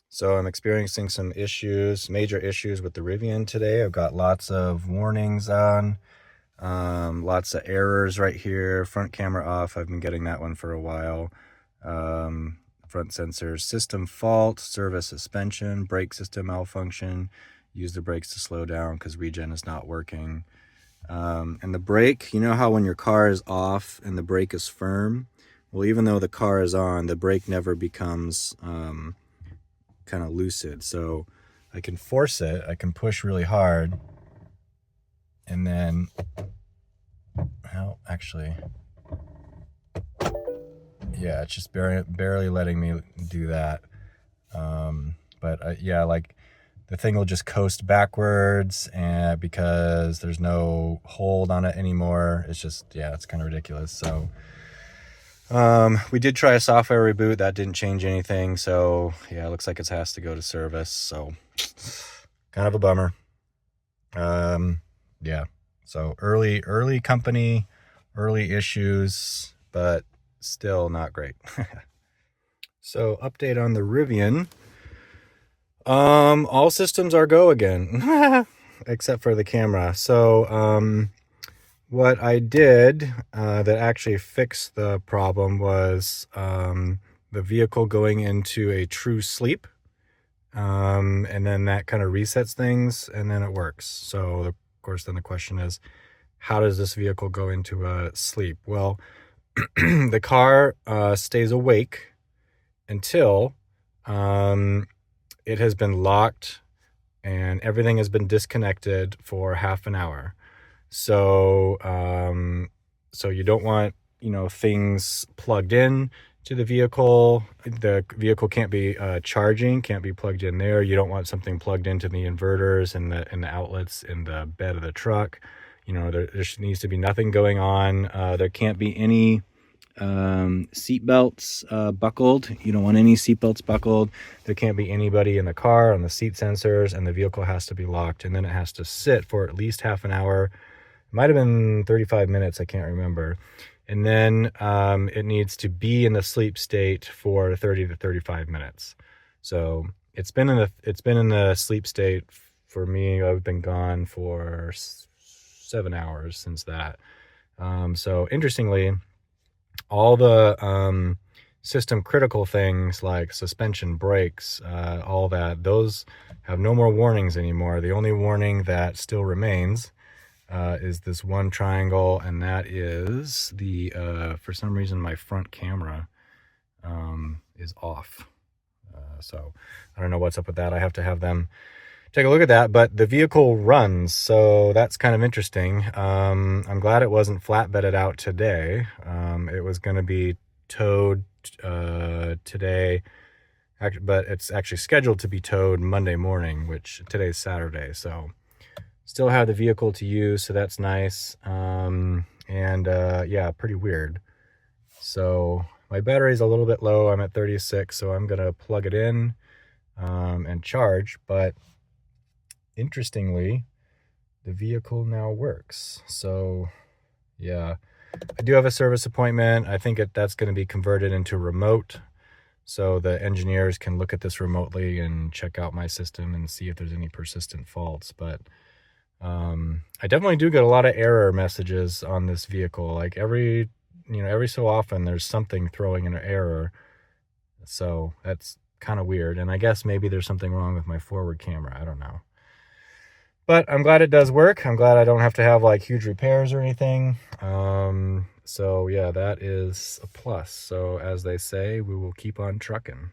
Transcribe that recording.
So I'm experiencing some issues, major issues with the Rivian today. I've got lots of warnings on, lots of errors right here. Front camera off. I've been getting that one for a while. Front sensors, system fault, service suspension, brake system malfunction. Use the brakes to slow down because regen is not working. And the brake, you know how when your car is off and the brake is firm? Well, even though the car is on, the brake never becomes kind of lucid. So I can force it, I can push really hard, and then, well, actually, yeah, it's just barely letting me do that. But yeah, like the thing will just coast backwards, and because there's no hold on it anymore, it's just, yeah, it's kind of ridiculous. So we did try a software reboot, that didn't change anything. So yeah, it looks like it has to go to service. So kind of a bummer. Yeah. So early company, early issues, but still not great. So update on the Rivian. All systems are go again, except for the camera. So, what I did that actually fixed the problem was the vehicle going into a true sleep, and then that kind of resets things, and then it works. So, of course, then the question is, how does this vehicle go into a sleep? Well, the car stays awake until it has been locked and everything has been disconnected for half an hour. So, so you don't want, things plugged in to the vehicle. The vehicle can't be charging, can't be plugged in there. You don't want something plugged into the inverters and the outlets in the bed of the truck. There needs to be nothing going on. There can't be any seat belts buckled. You don't want any seat belts buckled. There can't be anybody in the car on the seat sensors, and the vehicle has to be locked, and then it has to sit for at least half an hour. It might have been 35 minutes, I can't remember. And then it needs to be in the sleep state for 30 to 35 minutes. So it's been in the sleep state for me. I've been gone for 7 hours since that. So interestingly, all the system critical things like suspension, brakes, all that, those have no more warnings anymore. The only warning that still remains is this one triangle, and that is the for some reason my front camera is off. So I don't know what's up with that. I have to have them take a look at that, but the vehicle runs, so that's kind of interesting. I'm glad it wasn't flatbedded out today. It was going to be towed today, but it's actually scheduled to be towed Monday morning, which today's Saturday, so still have the vehicle to use, so that's nice. Yeah, pretty weird. So my battery's a little bit low. I'm at 36, so I'm gonna plug it in and charge, but interestingly, the vehicle now works. So yeah, I do have a service appointment. I think that's going to be converted into remote, so the engineers can look at this remotely and check out my system and see if there's any persistent faults. But I definitely do get a lot of error messages on this vehicle. Like every so often there's something throwing an error. So that's kind of weird. And I guess maybe there's something wrong with my forward camera. I don't know. But I'm glad it does work. I'm glad I don't have to have like huge repairs or anything. So yeah, that is a plus. So as they say, we will keep on trucking.